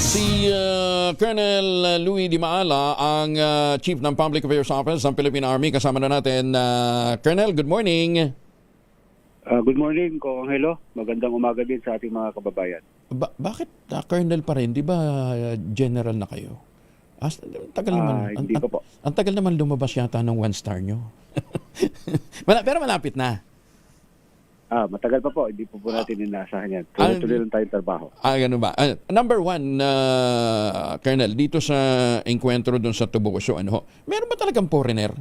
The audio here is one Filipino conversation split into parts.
Si Colonel Louie Di Maala, ang Chief ng Public Affairs Office ng Philippine Army. Kasama na natin. Colonel, good morning. Good morning, Ko Angelo. Magandang umaga din sa ating mga kababayan. Bakit Colonel pa rin? Di ba General na kayo? Tagal naman. Hindi pa po. Ang tagal naman lumabas yata ng 1-star nyo. Pero malapit na. Matagal pa po. Hindi po natin inasahan yan. Tuloy-tuloy lang tayong trabaho. Ganun ba? Number one, Colonel, dito sa enkwentro doon sa Tubuco, meron ba talagang foreigner?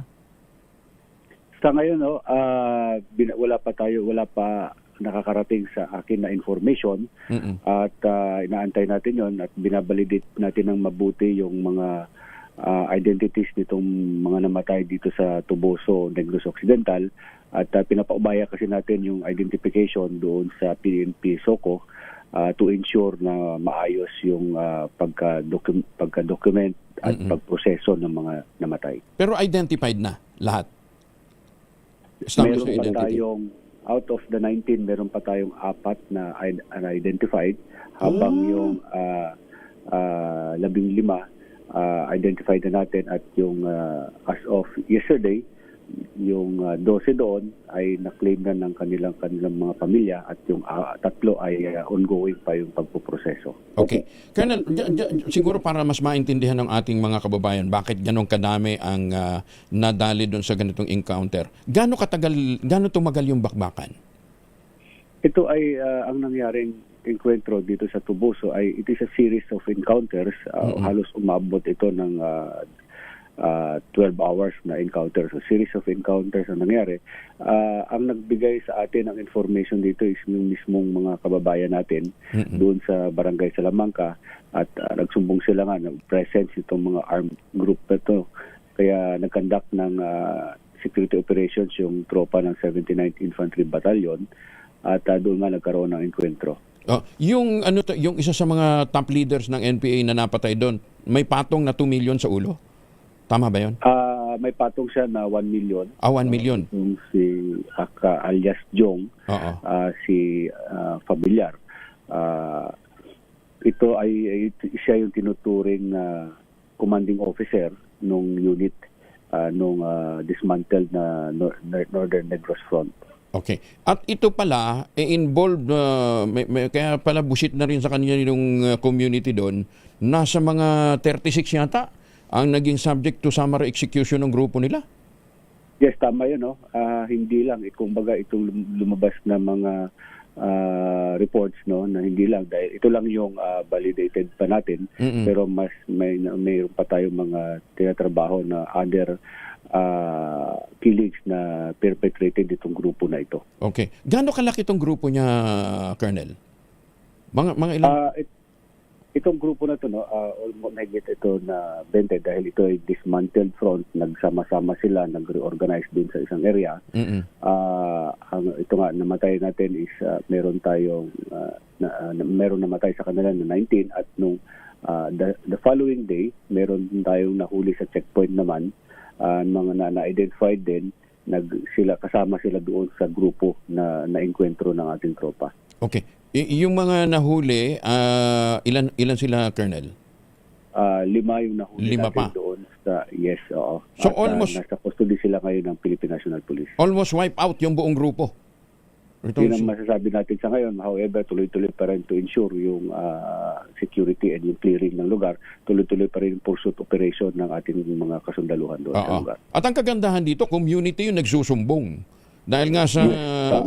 Sa ngayon, wala pa nakakarating sa akin na information. At inaantay natin yon at binabalidate natin ng mabuti yung mga identities nitong mga namatay dito sa Tubuco, Negros Occidental. At pinapaubaya kasi natin yung identification doon sa PNP SOCO to ensure na maayos yung pagka-document at pagproseso ng mga namatay. Pero identified na lahat? Meron pa tayong, out of the 19, meron pa tayong 4 na unidentified, habang yung 15 identified na natin, at yung as of yesterday, yung 12 doon ay na-claim na ng kanilang mga pamilya, at yung 3 ay ongoing pa yung pagpuproseso. Okay. Colonel, siguro para mas maintindihan ng ating mga kababayan bakit ganong kadami ang nadali doon sa ganitong encounter, gaano tumagal yung bakbakan? Ito ay ang nangyaring encuentro dito sa Tubuco ay it is a series of encounters. Halos umabot ito ng 12 hours na encounter. So, series of encounters ang nangyari. Ang nagbigay sa atin ng information dito is yung mismong mga kababayan natin doon sa Barangay Salamanca, at nagsumbong sila nga ng presence itong mga armed group na ito. Kaya nag-conduct ng security operations yung tropa ng 79th Infantry Battalion, at doon nga nagkaroon ng encuentro. Yung isa sa mga top leaders ng NPA na napatay doon, may patong na 2 million sa ulo. Tama ba yun? May patong siya na 1 million. 1 million. Si Aka alias Jong, si Familiar. Ito ay siya yung tinuturing na commanding officer nung unit nung dismantled na Northern Negros Front. Okay. At ito pala, involved, kaya pala busit na rin sa kanya yung community doon, nasa mga 36 yata ang naging subject to summary execution ng grupo nila? Yes, tama yun. Hindi lang. Kumbaga itong lumabas na mga reports, na hindi lang. Dahil ito lang yung validated pa natin. Pero mas mayroon pa tayong mga tinatrabaho na other killings na perpetrated itong grupo na ito. Okay. Gaano kalaki itong grupo niya, Colonel? Mga ilang? Itong grupo na ito, almost nagit ito na 20 dahil ito ay dismantled front. Nagsama-sama sila, nag-reorganize din sa isang area. Ito nga, namatay natin is meron namatay sa kanila na 19, at nung the following day, meron tayong nahuli sa checkpoint naman, mga na-identified din, kasama sila doon sa grupo na encuentro ng ating tropa. Okay. Yung mga nahuli, ilan sila, Colonel? 5 yung nahuli 5 natin pa doon sa, yes, oo. So at almost nasa custody sila ngayon ng Philippine National Police. Almost wipe out yung buong grupo. Yun ang masasabi natin sa ngayon. However, tuloy-tuloy pa rin to ensure yung security and yung clearing ng lugar. Tuloy-tuloy pa rin yung pursuit operation ng ating mga kasundaluhan doon sa lugar. At ang kagandahan dito, community yung nagsusumbong. Dahil nga sa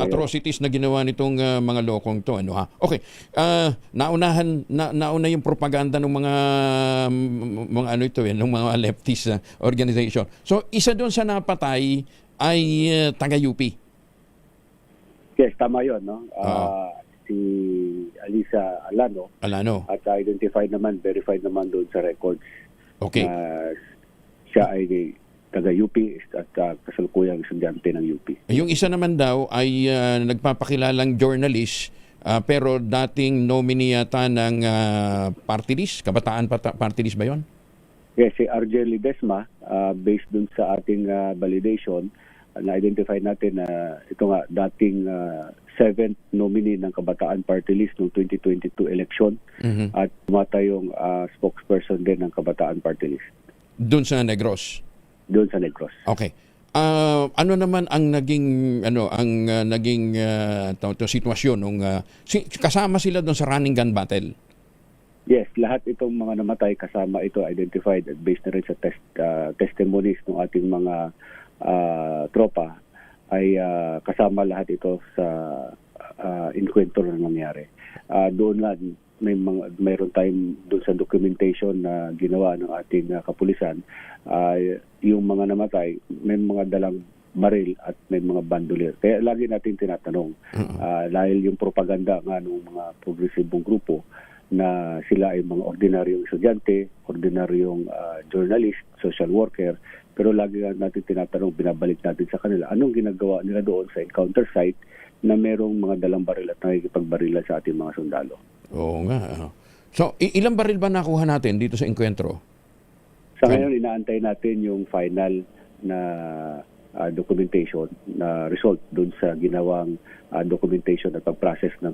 atrocities na ginawa nitong mga lokong to. Okay. Nauna yung propaganda ng mga ng mga leftist organization. So, isa doon sa napatay ay taga-UP. Yes, tama yun. Si Alisa Alano. At verified naman doon sa records. Okay. Siya ay taga-UP at kasalukuyang estudyante ng UP. Yung isa naman daw ay nagpapakilalang journalist, pero dating nominee yata ng party list, Kabataan Party List ba yun? Yes, si RJ Ledesma, based dun sa ating validation, na-identify natin na ito nga dating seventh nominee ng Kabataan Party List noong 2022 election at tumatayong spokesperson din ng Kabataan Party List Doon sa Negros. doon sa Negros. Okay. Ano naman ang naging sitwasyon nung kasama sila doon sa running gun battle? Yes, lahat itong mga namatay kasama ito identified at based na rin sa testimonies ng ating mga tropa ay kasama lahat ito sa inkwentro na nangyari. Doon nga mayroon tayong doon sa documentation na ginawa ng ating kapulisan, yung mga namatay may mga dalang baril at may mga bandolier. Kaya lagi natin tinatanong dahil yung propaganda nga ng mga progresibong grupo na sila ay mga ordinaryong estudyante, ordinaryong journalist, social worker, pero lagi natin tinatanong, binabalik natin sa kanila, anong ginagawa nila doon sa encounter site na merong mga dalang baril at nakikipagbarila sa ating mga sundalo. Oo nga. So, ilang baril ba nakuha natin dito sa enkwentro? Sa ngayon, inaantay natin yung final na documentation na result doon sa ginawang documentation at pag-process ng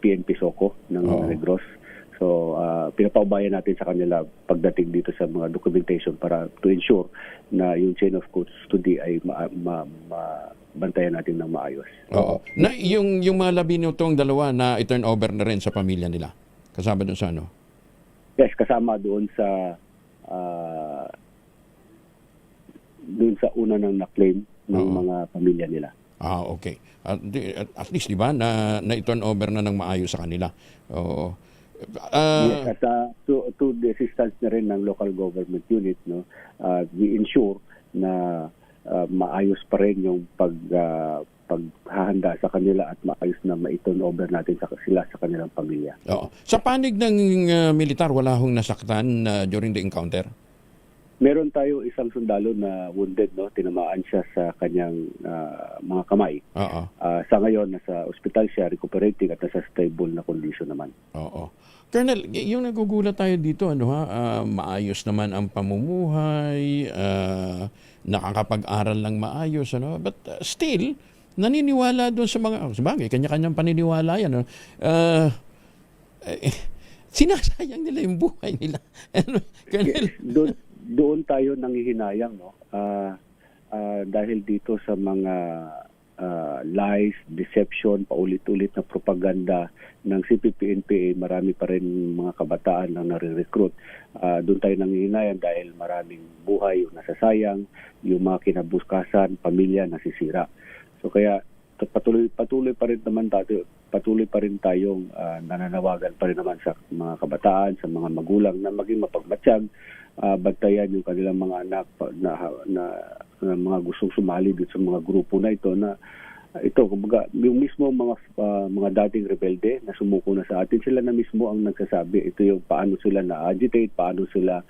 PNP SOCO ng Negros. So, pinapaubayan natin sa kanila pagdating dito sa mga documentation para to ensure na yung chain of custody ay bantayan natin ng maayos. Oo. Na yung mga labi nitong dalawa na i-turn over na rin sa pamilya nila. Kasama doon sa ano? Yes, kasama doon sa una ng na-claim ng mga pamilya nila. Okay. At least, di ba, na i-turn over na ng maayos sa kanila. Oo. Yes, at to the assistance na rin ng local government unit, no, we ensure na maayos pa rin yung paghahanda sa kanila at maayos na ma-turn over natin sila sa kanilang pamilya. Oo. Sa panig ng militar, wala hong nasaktan during the encounter? Meron tayo isang sundalo na wounded, no, tinamaan siya sa kanyang mga kamay. Sa ngayon, nasa ospital siya, recuperating at nasa stable na condition naman. Oo. Colonel, yung nagugulat tayo dito, maayos naman ang pamumuhay, nakakapag-aral ng maayos, but still, naniniwala doon sa mga, sabagay, kanya-kanyang paniniwala yan. Sinasayang nila yung buhay nila. Colonel? Yes, doon tayo nanghihinayang, no? Dahil dito sa mga lies, deception, paulit-ulit na propaganda ng CPP-NPA, marami pa rin mga kabataan na nare-recruit. Doon tayo nanghihinayang dahil maraming buhay yung nasasayang, yung mga kinabukasan, pamilya nasisira. So kaya patuloy pa rin tayong nananawagan pa rin naman sa mga kabataan, sa mga magulang na maging mapagmatsyag, bantayan yung kanilang mga anak na mga gustong sumali dito sa mga grupo na ito na ito kumbaga yung mismo mga dating rebelde na sumuko na sa atin, sila na mismo ang nagsasabi ito yung paano sila na-agitate, paano sila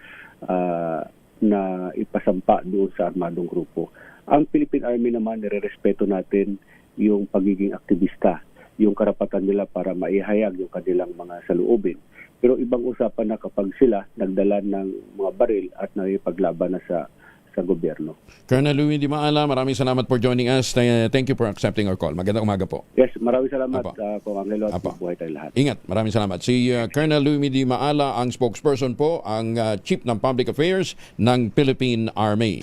na ipasampa doon sa armadong grupo. Ang Philippine Army naman, nirerespeto natin yung pagiging aktivista, yung karapatan nila para maihayag yung kanilang mga saloobin. Pero ibang usapan na kapag sila nagdala ng mga baril at nakipaglaban na sa gobyerno. Colonel Louie Di Maala, maraming salamat for joining us. Thank you for accepting our call. Magandang umaga po. Yes, maraming salamat Kong Angelo at buhay tayo lahat. Ingat, maraming salamat. Si Colonel Louie Di Maala, ang spokesperson po, ang Chief ng Public Affairs ng Philippine Army.